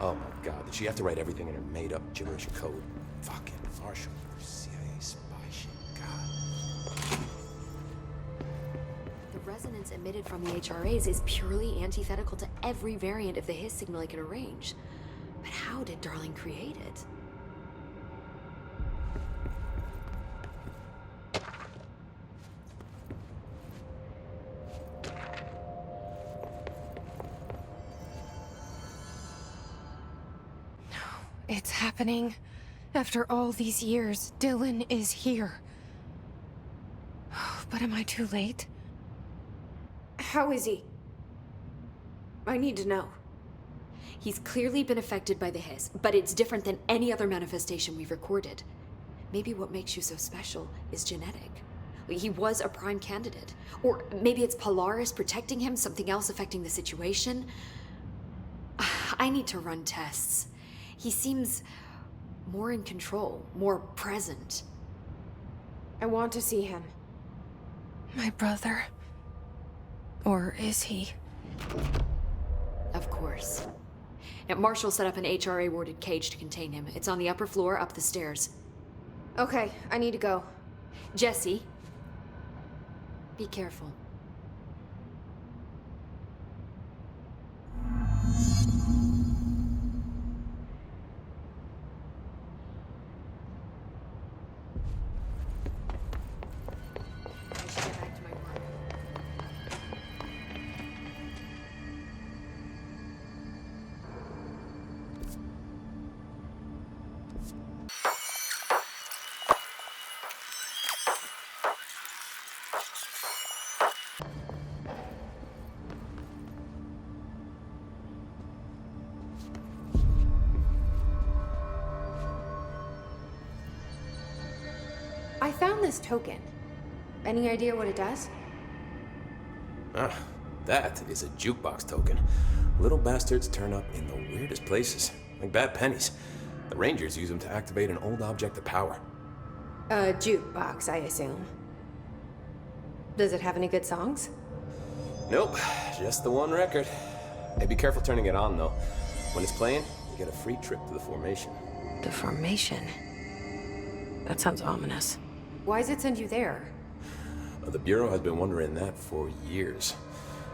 Oh my god, did she have to write everything in her made-up gibberish code? Fucking Marshall, CIA spy shit, god. The resonance emitted from the HRAs is purely antithetical to every variant of the Hiss signal I can arrange. But how did Darling create it? It's happening. After all these years, Dylan is here. But am I too late? How is he? I need to know. He's clearly been affected by the Hiss, but it's different than any other manifestation we've recorded. Maybe what makes you so special is genetic. He was a prime candidate. Or maybe it's Polaris protecting him, something else affecting the situation. I need to run tests. He seems more in control, more present. I want to see him. My brother. Or is he? Of course. Now, Marshall set up an HRA-warded cage to contain him. It's on the upper floor, up the stairs. Okay, I need to go. Jesse, be careful. I should get back to my work. I found this token. Any idea what it does? Ah, that is a jukebox token. Little bastards turn up in the weirdest places, like bad pennies. The Rangers use them to activate an old object of power. A jukebox, I assume. Does it have any good songs? Nope, just the one record. Hey, be careful turning it on, though. When it's playing, you get a free trip to the formation. The formation? That sounds ominous. Why does it send you there? The Bureau has been wondering that for years.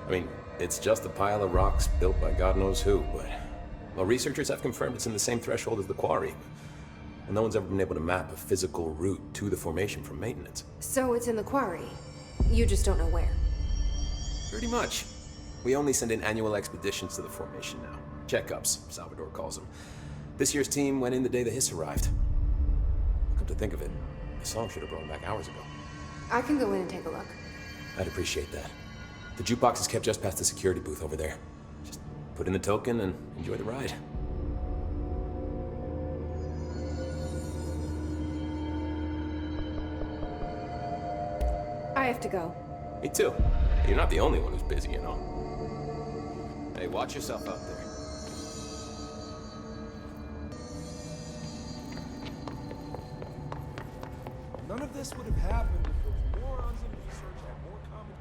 I mean, it's just a pile of rocks built by God knows who, but... Well, researchers have confirmed it's in the same threshold as the quarry. Well, no one's ever been able to map a physical route to the formation from maintenance. So it's in the quarry. You just don't know where. Pretty much. We only send in annual expeditions to the formation now. Checkups, Salvador calls them. This year's team went in the day the Hiss arrived. Come to think of it, the song should have brought him back hours ago. I can go in and take a look. I'd appreciate that. The jukebox is kept just past the security booth over there. Just put in the token and enjoy the ride. I have to go. Me too. You're not the only one who's busy, you know. Hey, watch yourself out there. None of this would have happened if those morons in research had more common.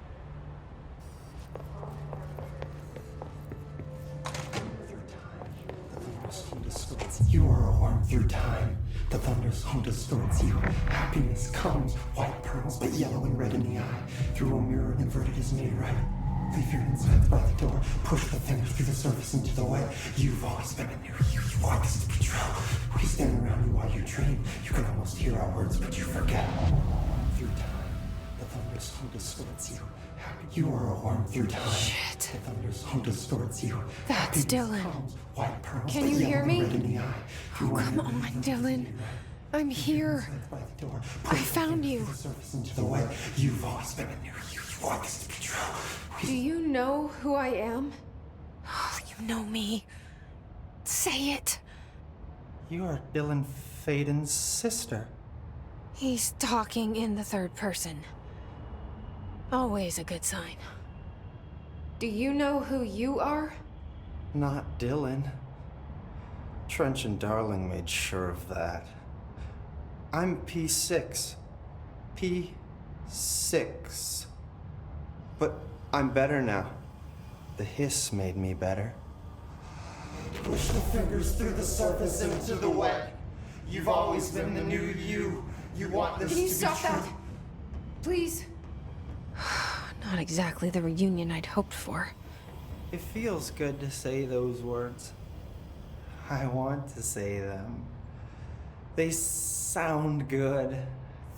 You are a worm through time. The thunderstorm distorts you. Happiness comes, white pearls, but yellow and red in the eye. Through a mirror inverted is made right. Leave your insides by the door. Push the fingers through the surface into the way. You've always been a near you. You want this to be true. We stand around you while you dream. You can almost hear our words, but you forget. Through time, the thunderstorm distorts you. You are a worm through time. Shit. The thunderstorm distorts you. That's Happiness Dylan. comes, white pearls, Can but you yellow hear and me? red in the eye. Oh, come on, Dylan. I'm here. I found you. Into the way. You've always been a near you. You want this to be true. Do you know who I am? Oh, you know me. Say it. You are Dylan Faden's sister. He's talking in the third person. Always a good sign. Do you know who you are? Not Dylan. Trench and Darling made sure of that. I'm P6. P6. But I'm better now. The Hiss made me better. Push the fingers through the surface into the wet. You've always been the new you. You want this Can you to stop be true. that? Please? Not exactly the reunion I'd hoped for. It feels good to say those words. I want to say them. They sound good.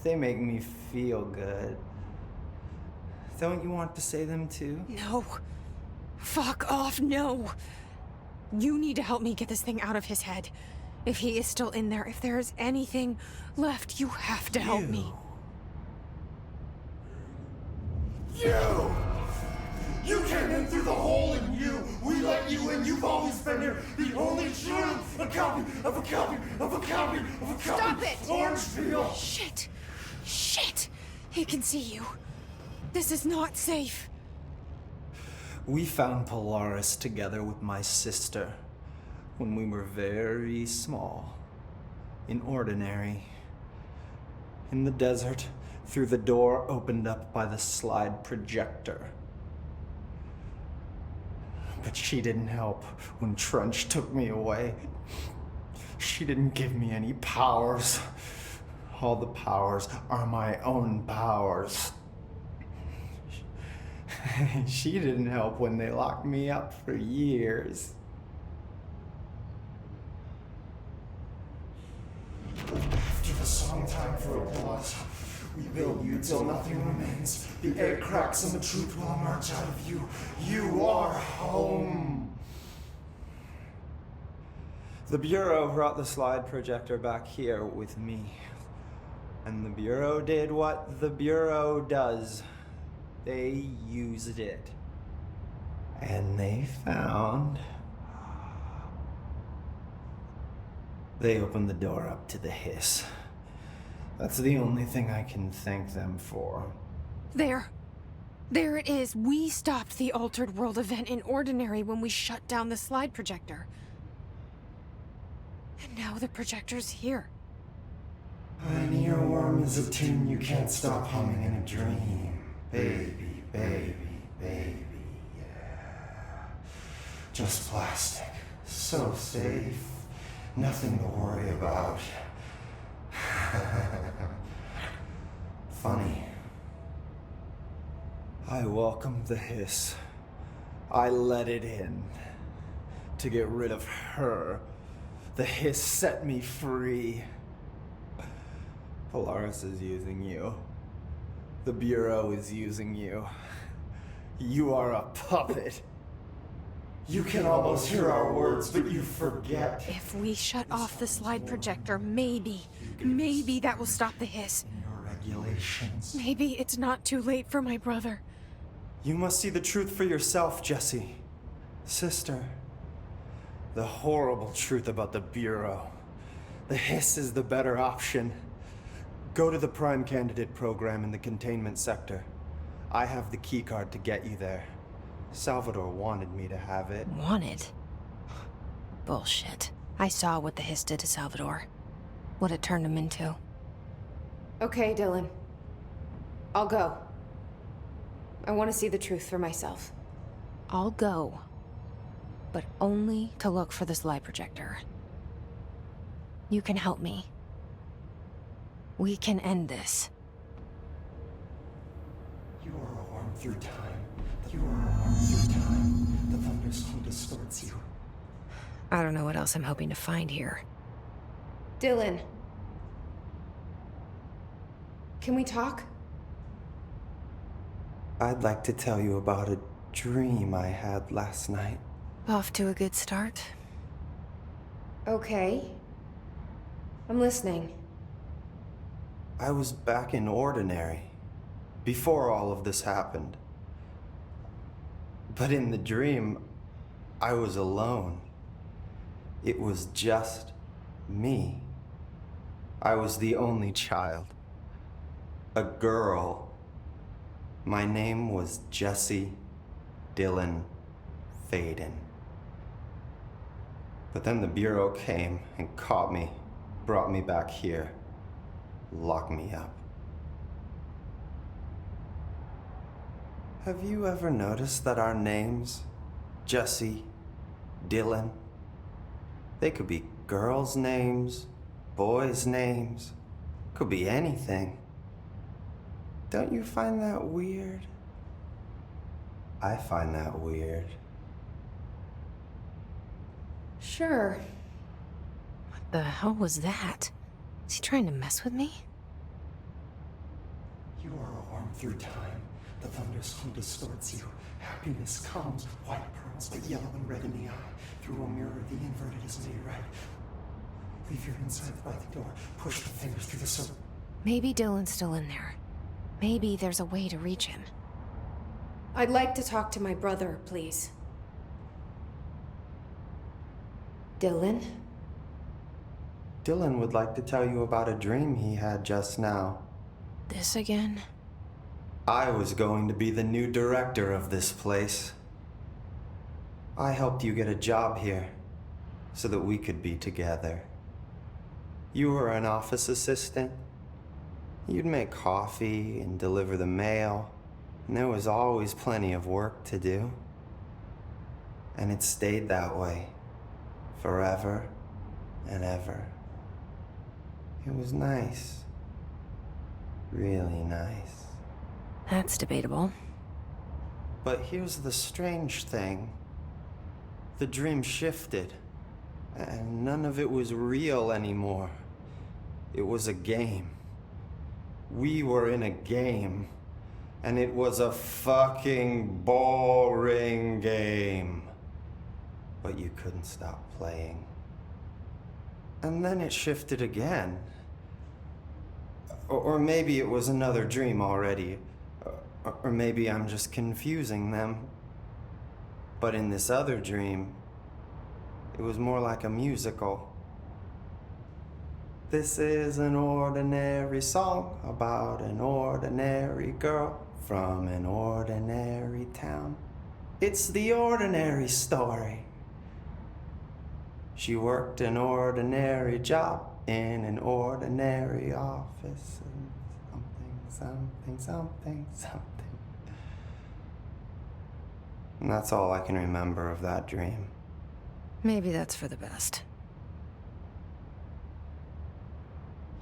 They make me feel good. Don't you want to say them too? No. Fuck off, no. You need to help me get this thing out of his head. If he is still in there, if there is anything left, you have to help me. You! You came in through the hole in you! We let you in! You've always been here! The only truth! A copy of a copy of a copy of a copy! Stop it! Orange peel! Shit! Shit! He can see you. This is not safe. We found Polaris together with my sister when we were very small, in Ordinary, in the desert, through the door opened up by the slide projector. But she didn't help when Trunch took me away. She didn't give me any powers. All the powers are my own powers. She didn't help when they locked me up for years. After the song time for applause, we build you till nothing remains. The air cracks and the truth will emerge out of you. You are home. The Bureau brought the slide projector back here with me. And the Bureau did what the Bureau does. They used it. And they found... They opened the door up to the hiss. That's the only thing I can thank them for. There. There it is. We stopped the Altered World event in Ordinary when we shut down the slide projector. And now the projector's here. An earworm is a tune you can't stop humming in a dream. Baby, baby, baby, yeah. Just plastic. So safe. Nothing to worry about. Funny. I welcomed the hiss. I let it in. To get rid of her. The hiss set me free. Polaris is using you. The Bureau is using you. You are a puppet. You can almost hear our words, but you forget. If we shut off the slide projector, maybe that will stop the hiss. Your regulations. Maybe it's not too late for my brother. You must see the truth for yourself, Jesse. Sister. The horrible truth about the Bureau. The hiss is the better option. Go to the Prime Candidate program in the containment sector. I have the keycard to get you there. Salvador wanted me to have it. Wanted? Bullshit. I saw what the hiss did to Salvador. What it turned him into. Okay, Dylan. I'll go. I want to see the truth for myself. I'll go. But only to look for the slide projector. You can help me. We can end this. You are a worm through time. You are a worm through time. The thunderstorm distorts you. I don't know what else I'm hoping to find here. Dylan. Can we talk? I'd like to tell you about a dream I had last night. Off to a good start. Okay. I'm listening. I was back in Ordinary, before all of this happened. But in the dream, I was alone. It was just me. I was the only child. A girl. My name was Jesse Dylan Faden. But then the Bureau came and caught me, brought me back here. Lock me up. Have you ever noticed that our names, Jesse, Dylan, They could be girls' names, boys' names, could be anything. Don't you find that weird? I find that weird. Sure. What the hell was that? Is he trying to mess with me? You are a worm through time. The thunderstorm distorts you. Happiness comes, white pearls, but yellow and red in the eye. Through a mirror, the inverted is made right. Leave your insides by the door. Push the fingers through the circle. Maybe Dylan's still in there. Maybe there's a way to reach him. I'd like to talk to my brother, please. Dylan? Dylan would like to tell you about a dream he had just now. This again? I was going to be the new director of this place. I helped you get a job here so that we could be together. You were an office assistant. You'd make coffee and deliver the mail, and there was always plenty of work to do. And it stayed that way, forever and ever. It was nice. Really nice. That's debatable. But here's the strange thing. The dream shifted, and none of it was real anymore. It was a game. We were in a game, and it was a fucking boring game. But you couldn't stop playing. And then it shifted again. Or maybe it was another dream already. Or maybe I'm just confusing them. But in this other dream, it was more like a musical. This is an ordinary song about an ordinary girl from an ordinary town. It's the ordinary story. She worked an ordinary job in an ordinary office. And something. And that's all I can remember of that dream. Maybe that's for the best.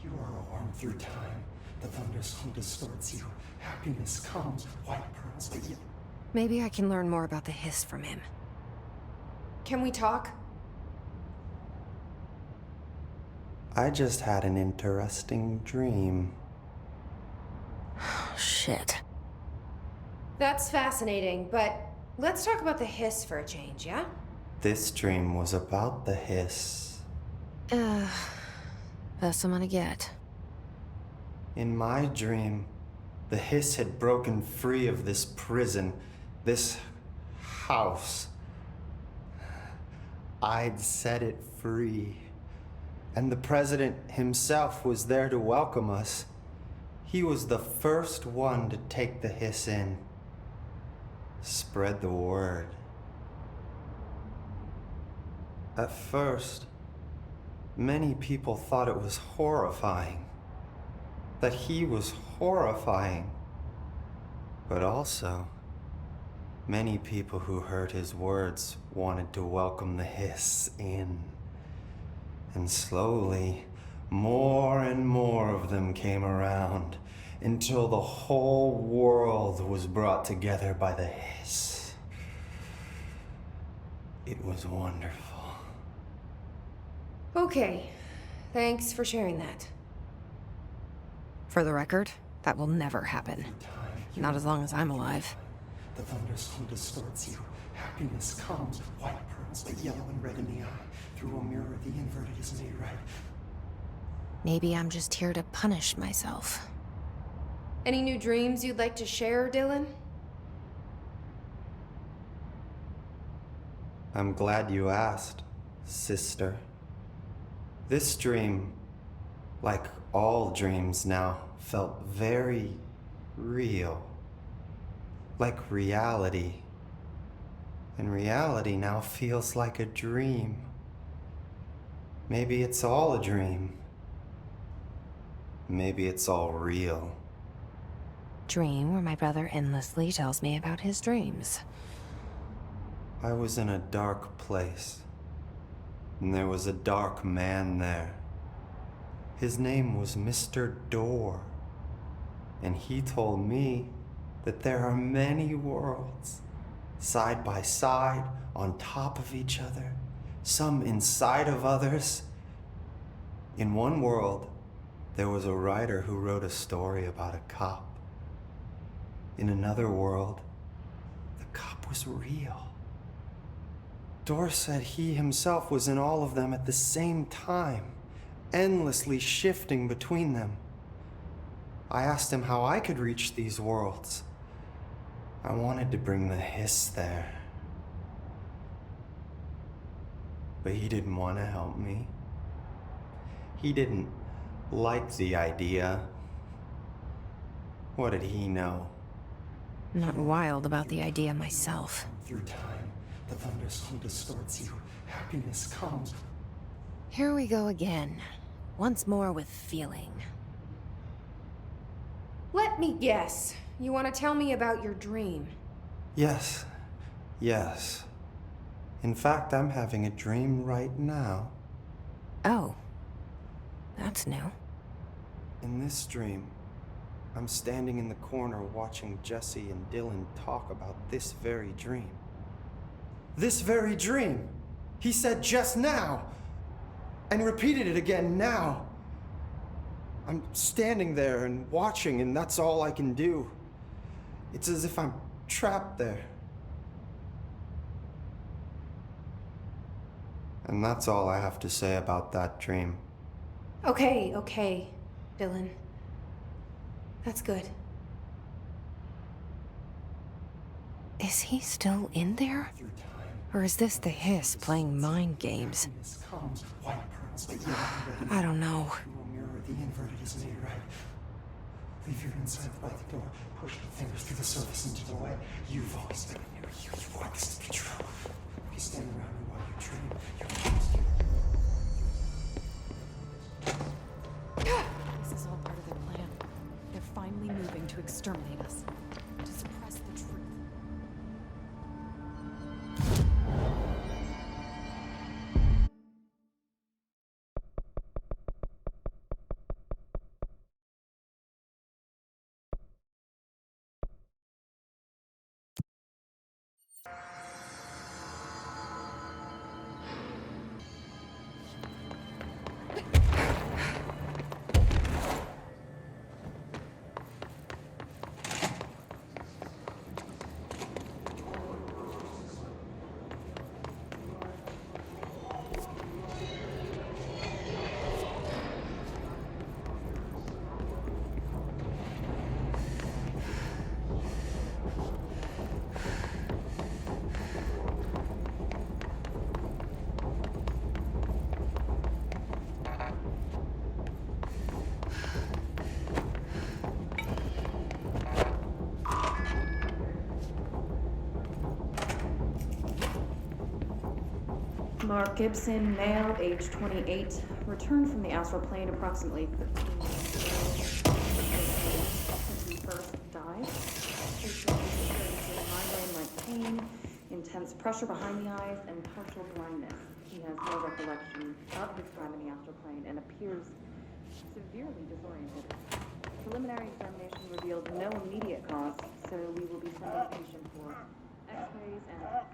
You are a worm through time. The thunderstorm distorts you. Happiness comes, white pearls, but yellow. Maybe I can learn more about the hiss from him. Can we talk? I just had an interesting dream. Oh, shit. That's fascinating, but let's talk about the hiss for a change, yeah? This dream was about the hiss. Best I'm gonna get. In my dream, the hiss had broken free of this prison, this house. I'd set it free. And the president himself was there to welcome us. He was the first one to take the hiss in. Spread the word. At first, many people thought it was horrifying. That he was horrifying. But also, many people who heard his words wanted to welcome the hiss in. And slowly, more and more of them came around until the whole world was brought together by the hiss. It was wonderful. Okay. Thanks for sharing that. For the record, that will never happen. Time. Not as long as I'm alive. The thunderstorm distorts you. Happiness comes, white pearls, but yellow and red in the eye. Through a mirror, the inverted is made right. Maybe I'm just here to punish myself. Any new dreams you'd like to share, Dylan? I'm glad you asked, sister. This dream, like all dreams now, felt very real. Like reality. And reality now feels like a dream. Maybe it's all a dream. Maybe it's all real. Dream where my brother endlessly tells me about his dreams. I was in a dark place. And there was a dark man there. His name was Mr. Door. And he told me that there are many worlds, side by side, on top of each other, some inside of others. In one world, there was a writer who wrote a story about a cop. In another world, the cop was real. Door said he himself was in all of them at the same time, endlessly shifting between them. I asked him how I could reach these worlds. I wanted to bring the hiss there. But he didn't want to help me. He didn't like the idea. What did he know? Not wild about the idea myself. Through time, the thunderstorm distorts you. Happiness comes. Here we go again. Once more with feeling. Let me guess. You want to tell me about your dream? Yes. Yes. In fact, I'm having a dream right now. Oh. That's new. In this dream, I'm standing in the corner watching Jesse and Dylan talk about this very dream. This very dream! He said just now! And repeated it again now! I'm standing there and watching, and that's all I can do. It's as if I'm trapped there. And that's all I have to say about that dream. Okay, Dylan. That's good. Is he still in there? Through time, Or is this the hiss playing mind games? happiness comes. White pearls, but yellow and red. I don't know. Through a mirror, the inverted is made right. Leave your inside by the door. Push your fingers through the surface into the light. You've always been near you. You want this to be true. If you stand around me while you dream, you can This is all part of their plan. They're finally moving to exterminate us. To suppress the truth. Mark Gibson, male, age 28, returned from the astral plane approximately 15 minutes ago. Since he first died, his experiencing migraine-like pain, intense pressure behind the eyes, and partial blindness. He has no recollection of his time in the astral plane and appears severely disoriented. Preliminary examination revealed no immediate cause, so we will be sending the patient for x-rays and...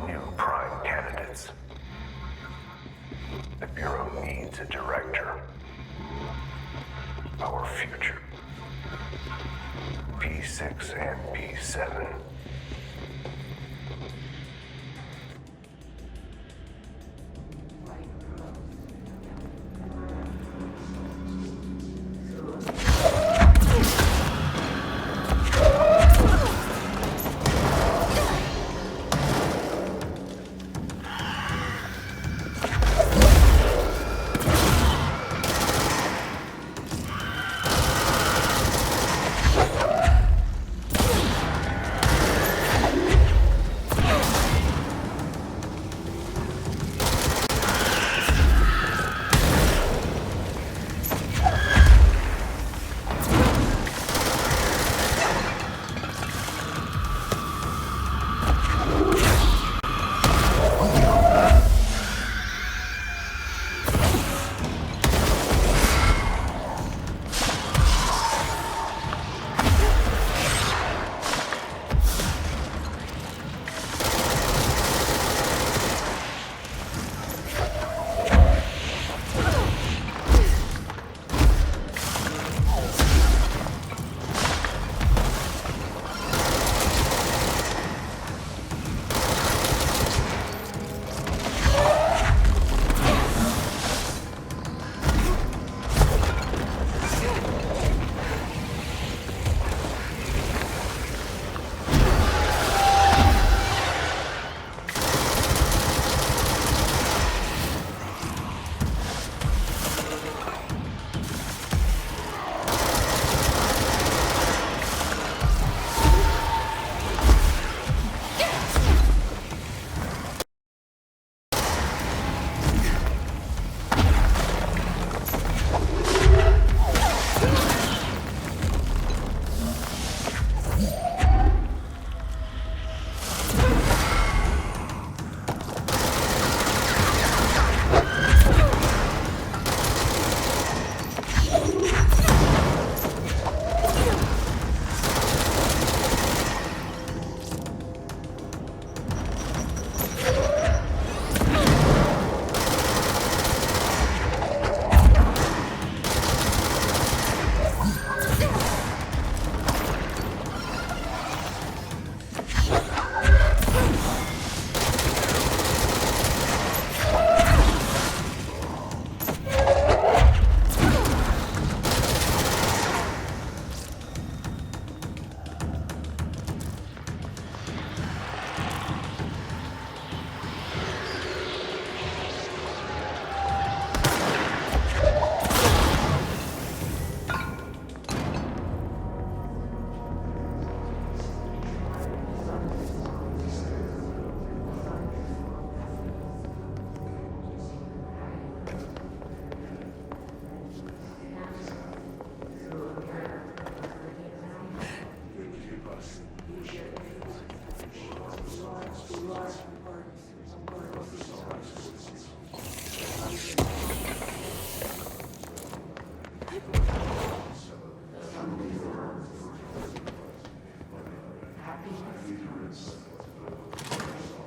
new prime candidates. The Bureau needs a director. Our future. P6 and P7.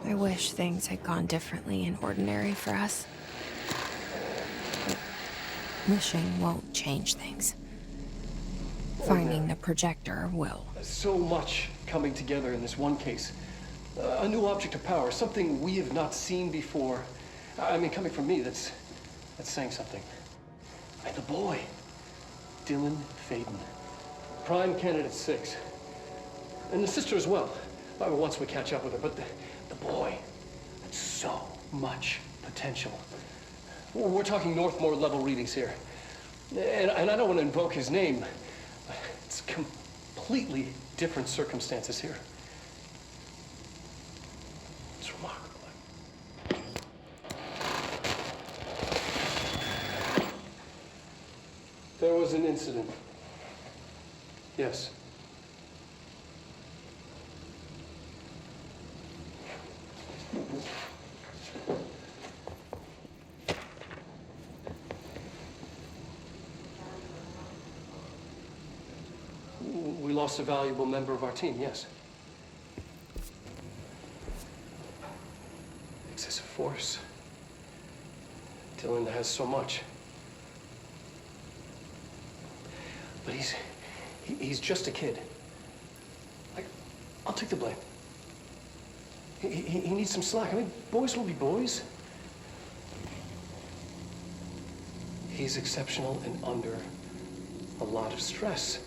I wish things had gone differently in Ordinary for us. But wishing won't change things. Finding the projector will. So much coming together in this one case. A new object of power, something we have not seen before. I mean, coming from me, that's saying something. And the boy, Dylan Faden, prime candidate 6. And the sister as well. Once we catch up with her, but the boy, so much potential. We're talking Northmore level readings here. And I don't want to invoke his name. It's completely different circumstances here. It's remarkable. There was an incident. Yes. We lost a valuable member of our team, yes. excessive force. Dylan has so much. But he's just a kid. I'll take the blame. He needs some slack. I mean, boys will be boys. He's exceptional and under a lot of stress.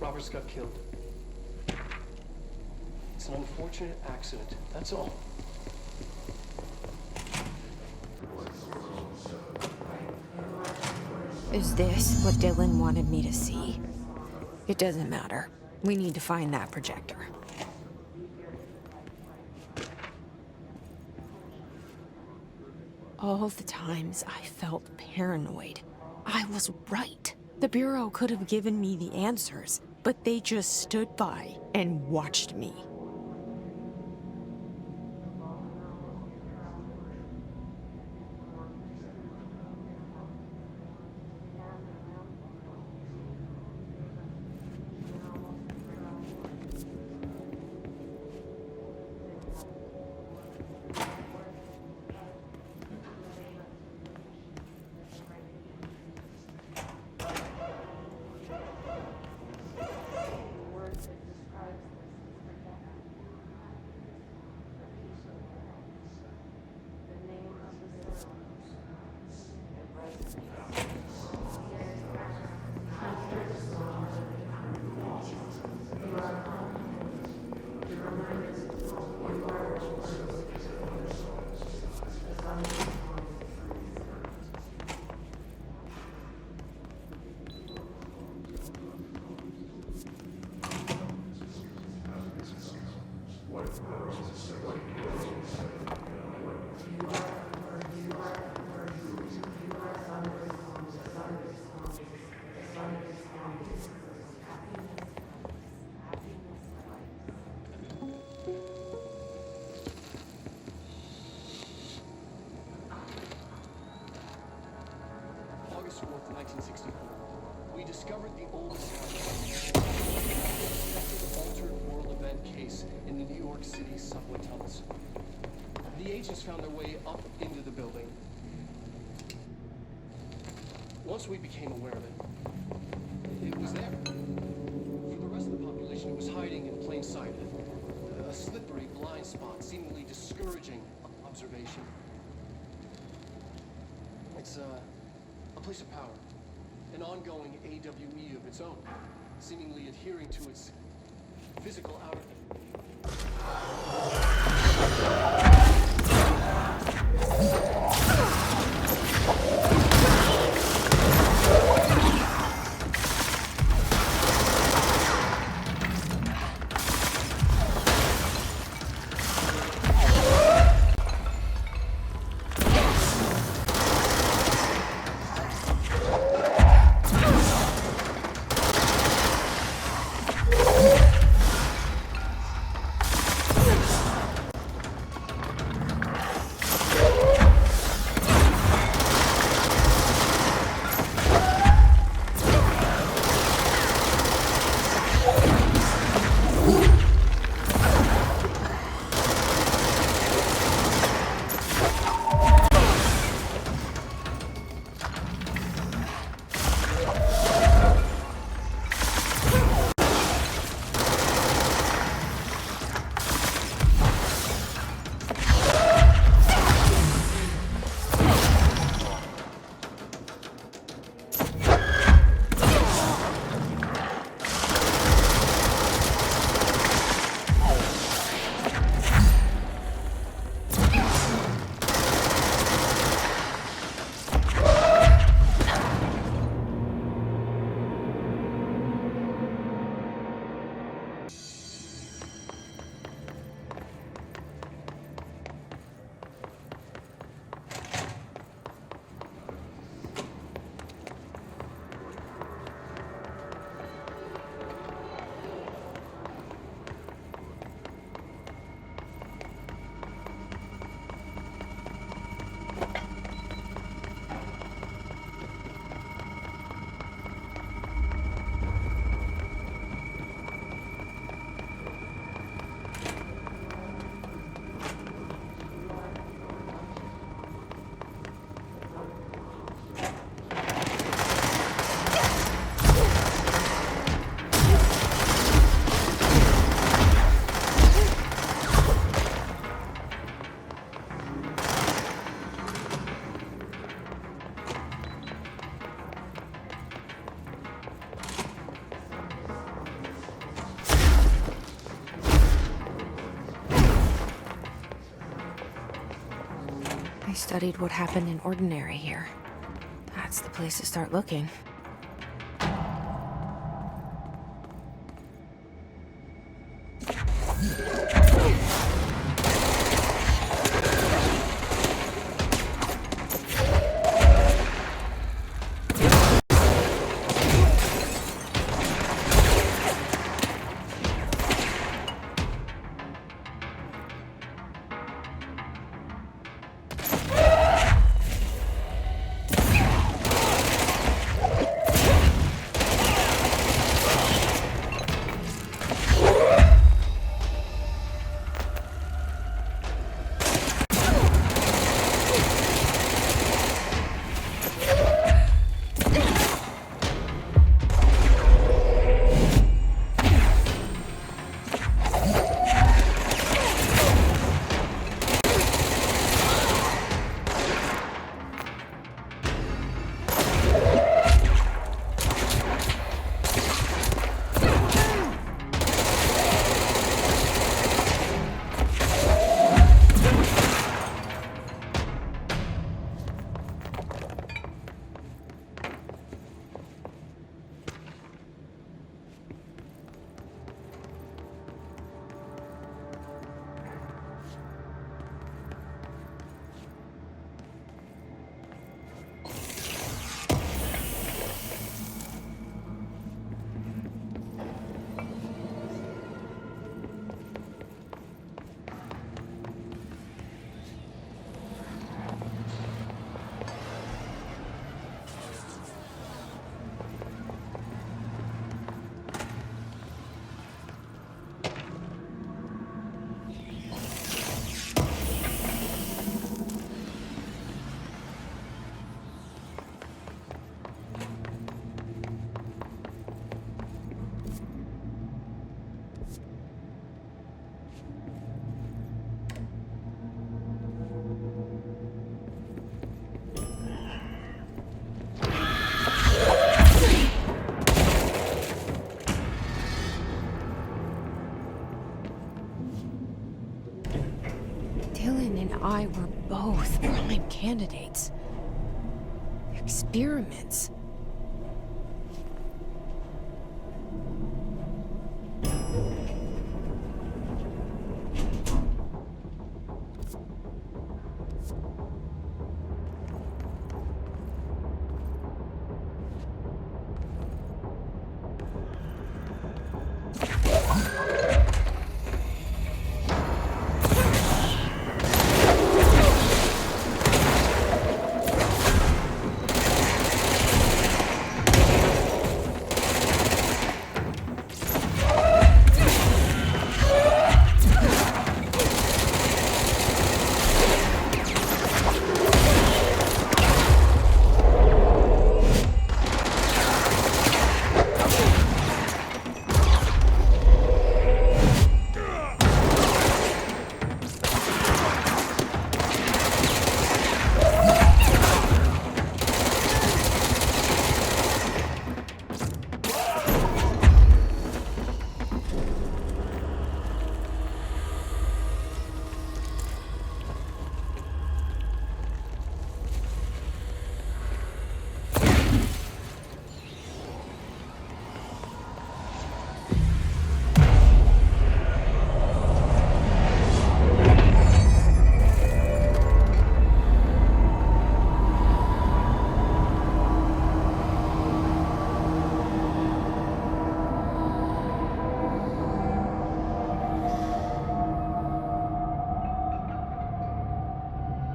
Robert's got killed. It's an unfortunate accident, that's all. Is this what Dylan wanted me to see? It doesn't matter. We need to find that projector. All the times I felt paranoid, I was right. The Bureau could have given me the answers, but they just stood by and watched me. August 4th, 1964. We discovered the oldest altered world event case in the New York City subway tunnels. The agents found their way up into the building. Once we became aware of it, it was there. For the rest of the population, it was hiding in plain sight. A slippery blind spot, seemingly discouraging observation. It's a place of power, an ongoing AWE of its own, seemingly adhering to its physical outer. studied what happened in Ordinary here. That's the place to start looking. I were both prime candidates. Experiments.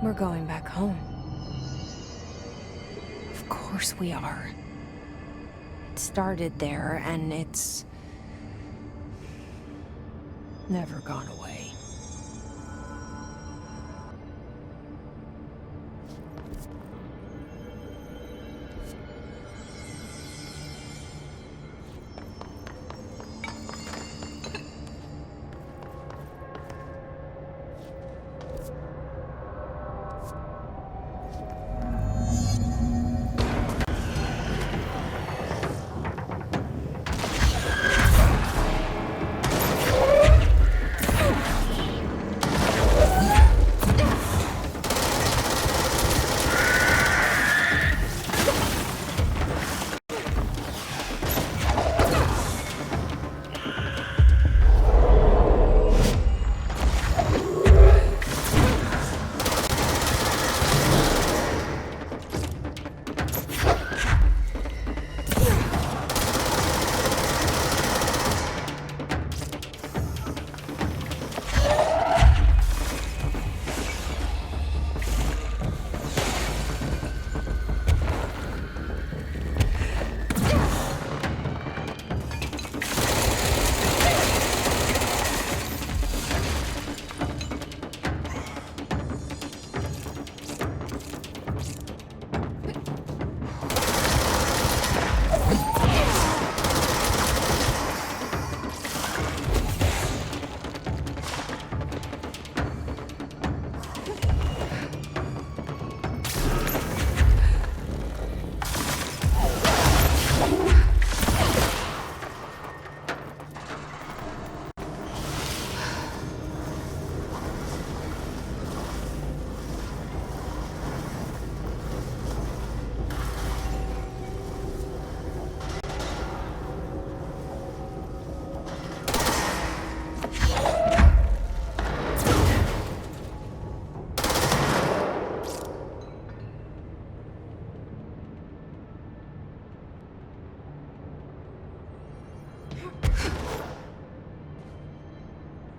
We're going back home. Of course we are. It started there, and it's never gone away.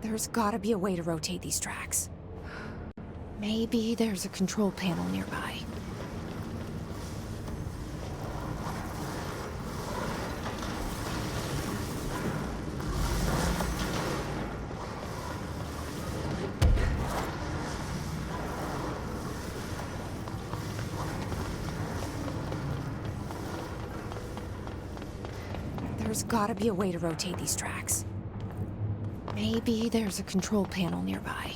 There's gotta be a way to rotate these tracks. Maybe there's a control panel nearby. There's gotta be a way to rotate these tracks. Maybe there's a control panel nearby.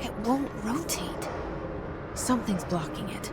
It won't rotate. Something's blocking it.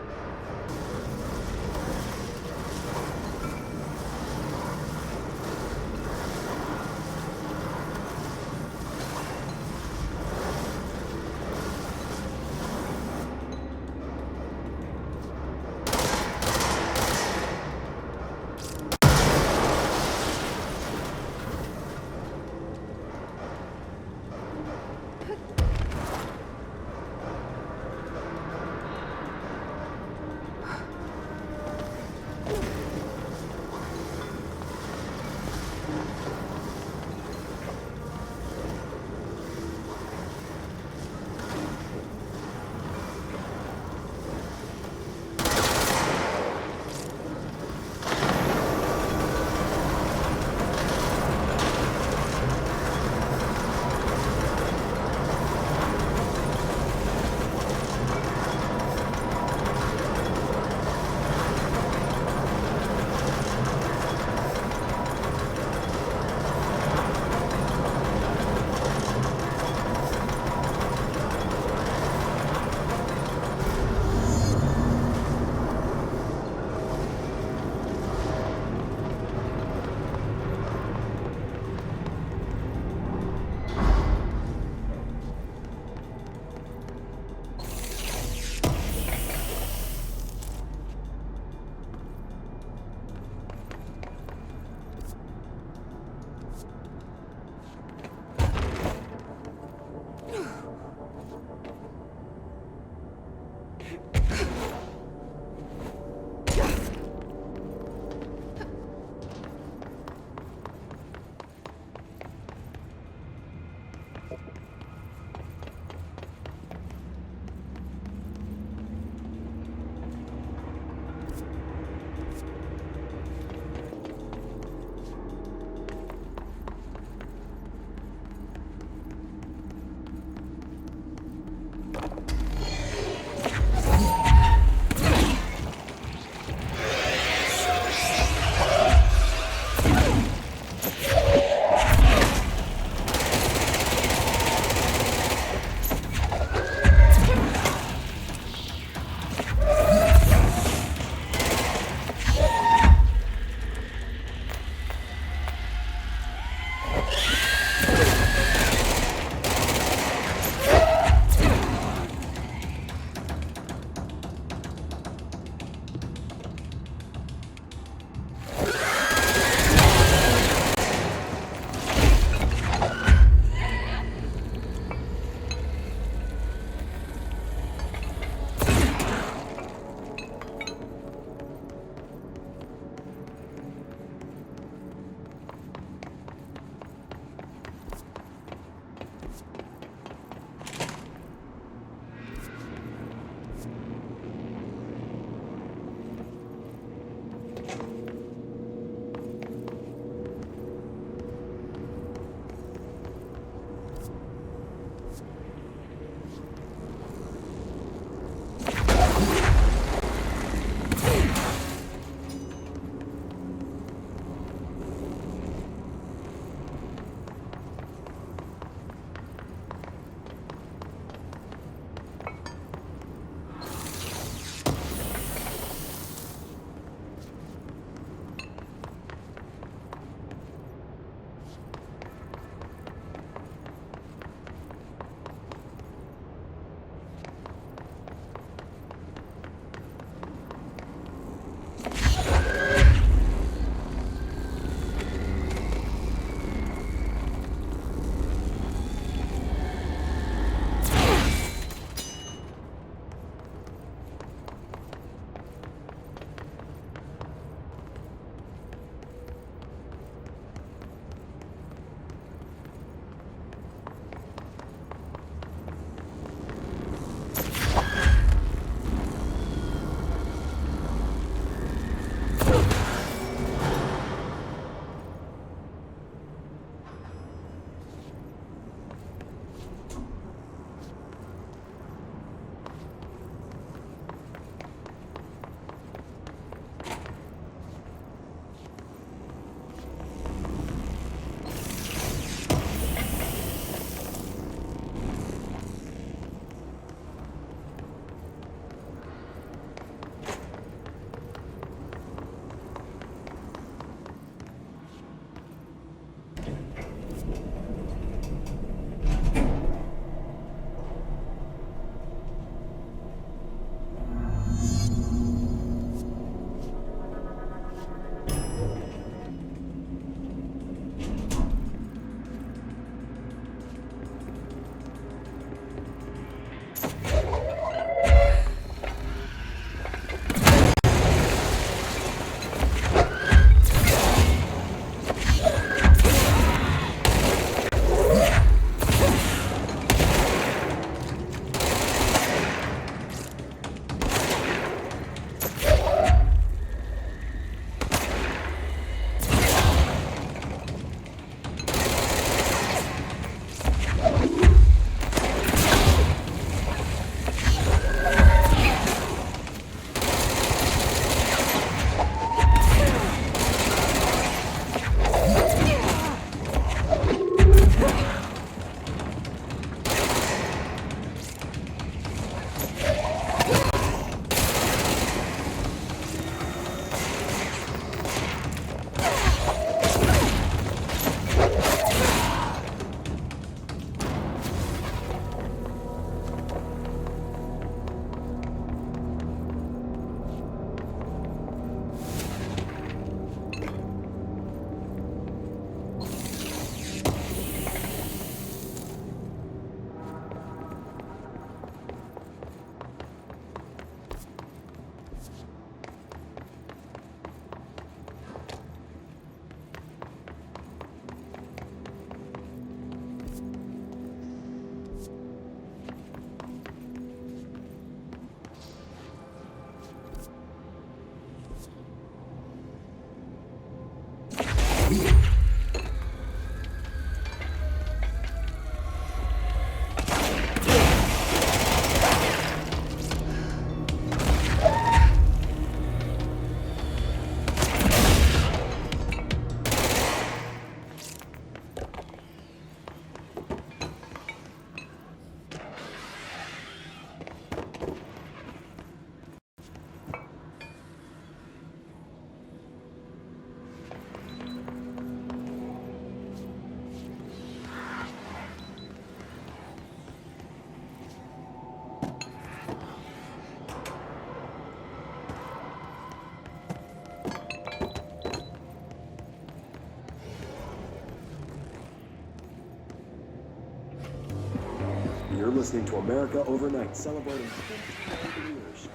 listening to America Overnight, celebrating 50 years.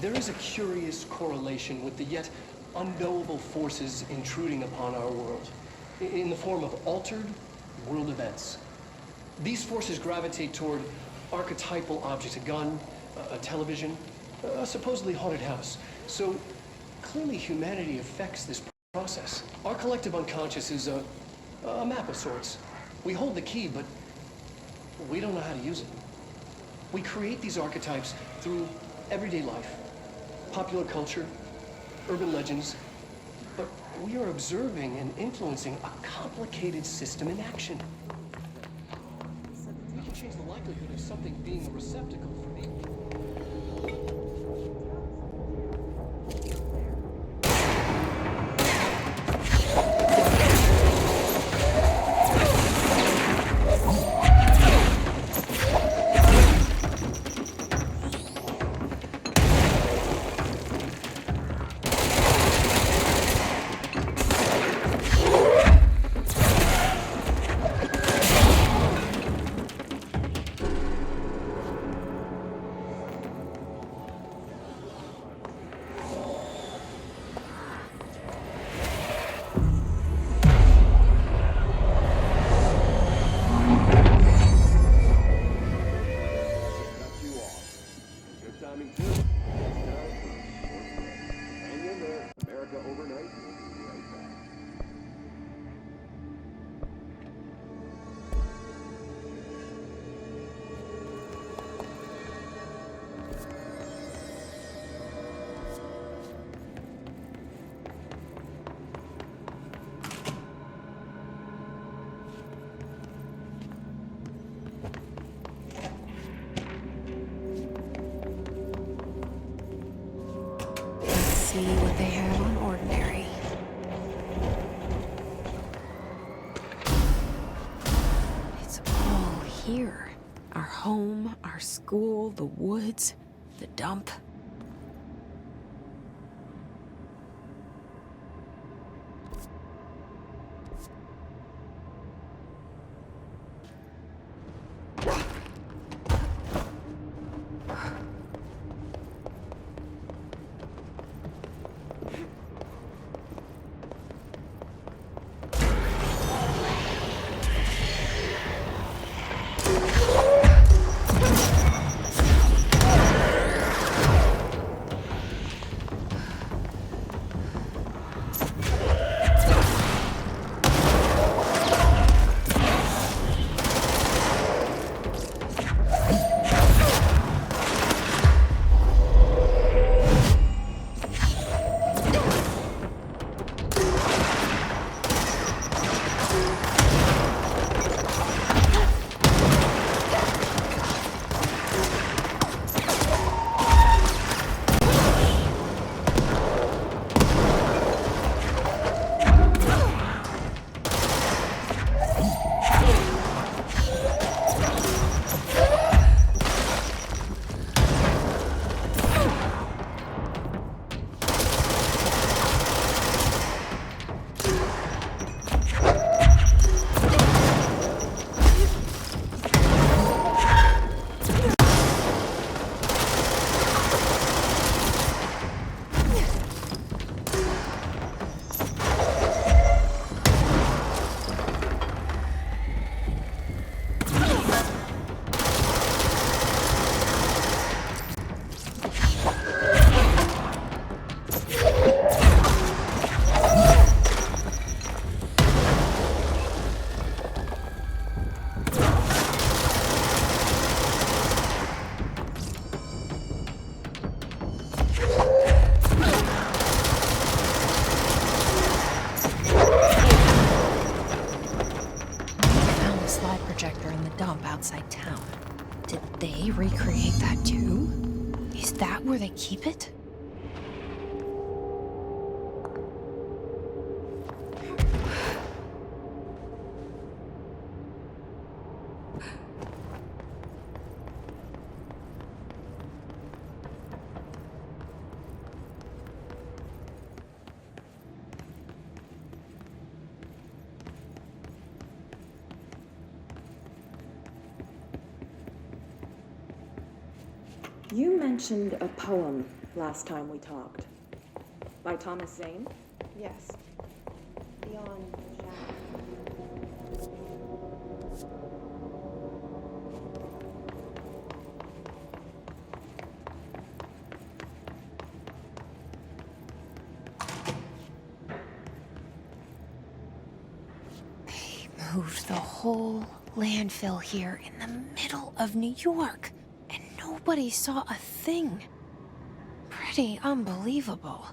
There is a curious correlation with the yet unknowable forces intruding upon our world, in the form of altered world events. These forces gravitate toward archetypal objects, a gun, a television, a supposedly haunted house. So clearly humanity affects this process. Our collective unconscious is a map of sorts. We hold the key, but we don't know how to use it. We create these archetypes through everyday life, popular culture, urban legends, but we are observing and influencing a complicated system in action. We can change the likelihood of something being a receptacle for the... See what they have on ordinary. It's all here. Our home, our school, the woods, the dump. Outside town. Did they recreate that too? Is that where they keep it? You mentioned a poem last time we talked. By Thomas Zane? Yes. Beyond Jack. They moved the whole landfill here in the middle of New York, and nobody saw a thing. Pretty unbelievable.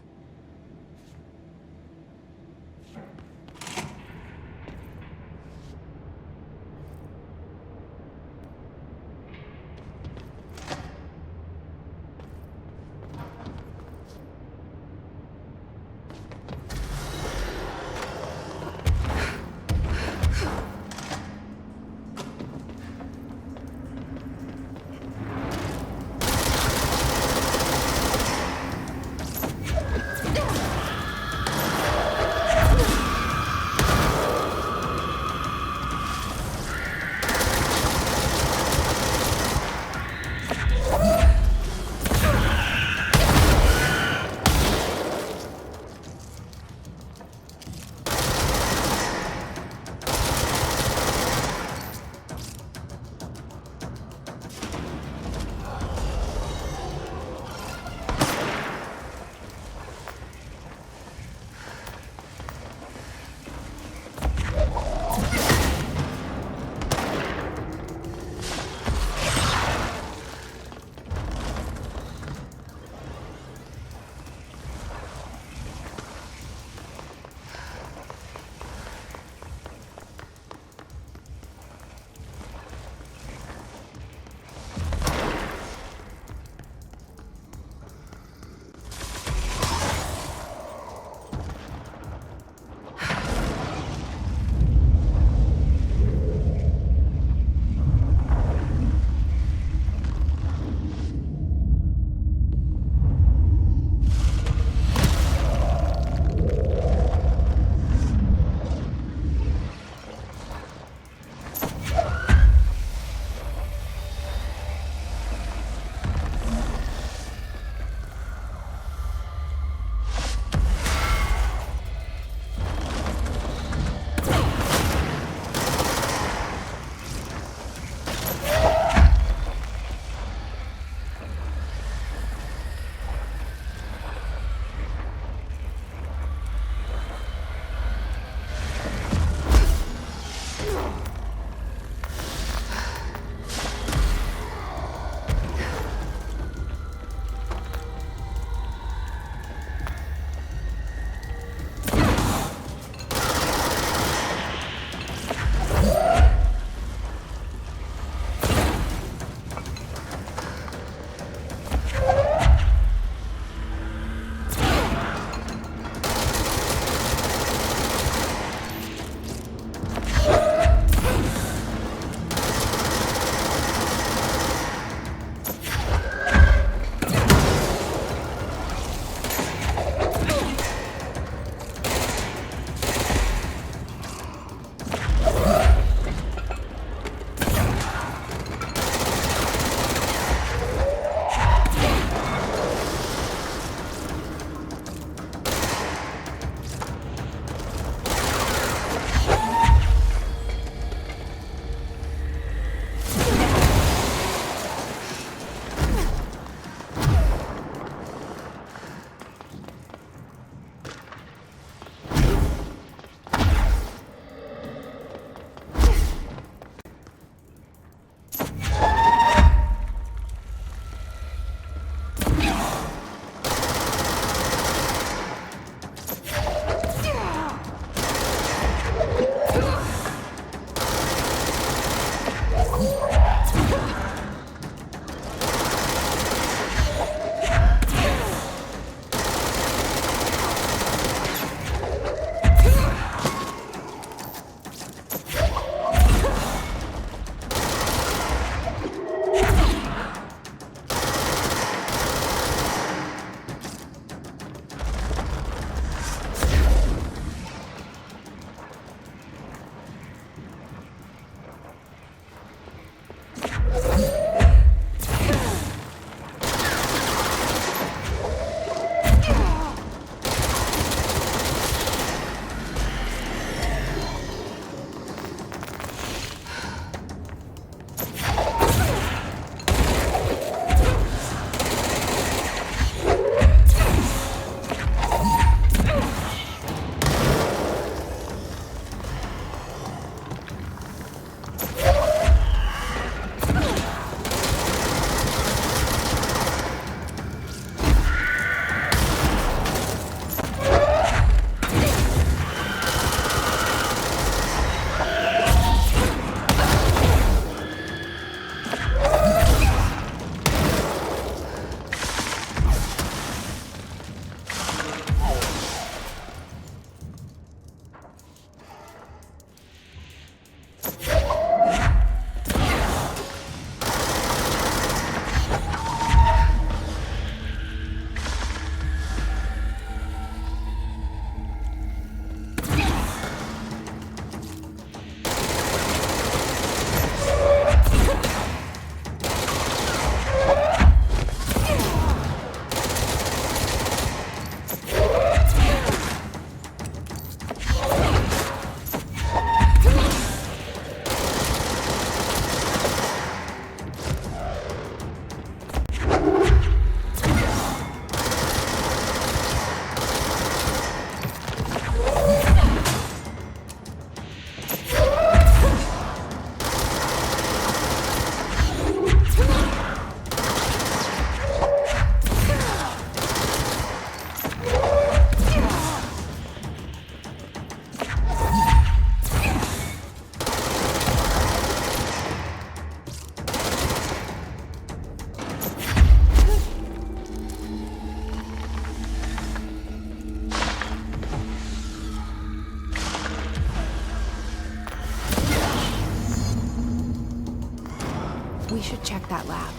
We should check that lab.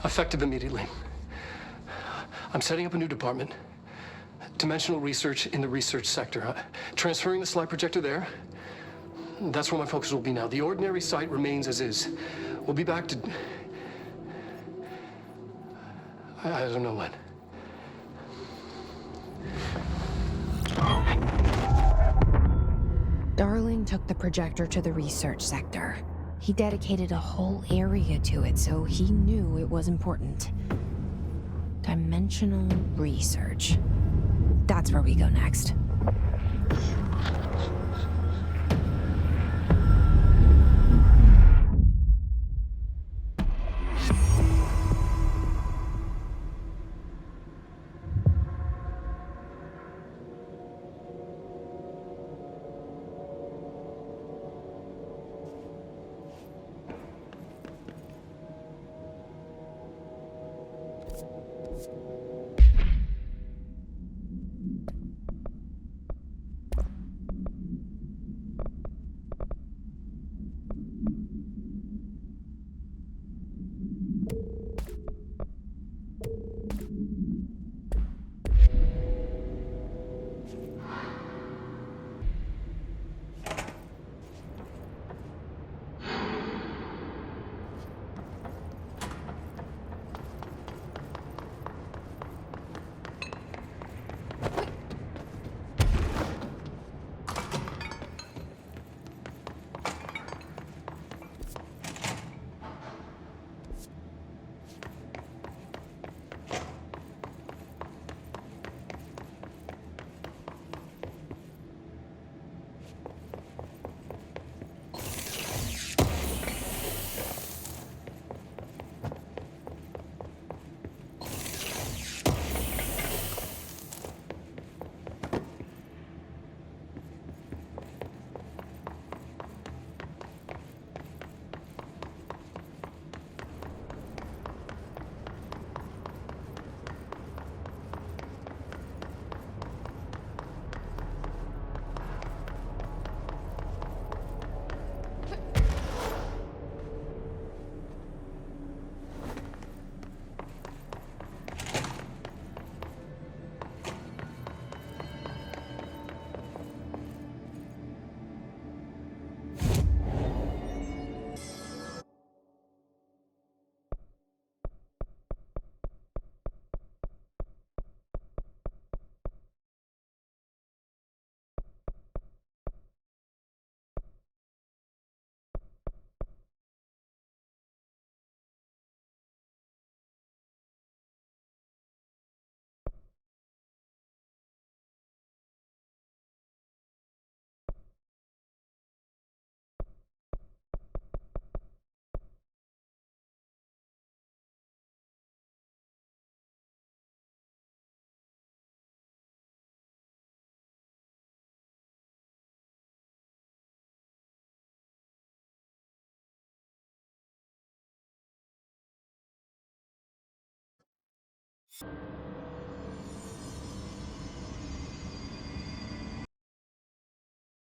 Effective immediately. I'm setting up a new department. Dimensional research in the research sector. Transferring the slide projector there. That's where my focus will be now. The ordinary site remains as is. We'll be back to... I don't know when. Darling took the projector to the research sector. He dedicated a whole area to it, so he knew it was important. Dimensional research. That's where we go next.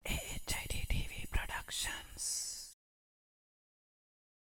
HIDTV Productions.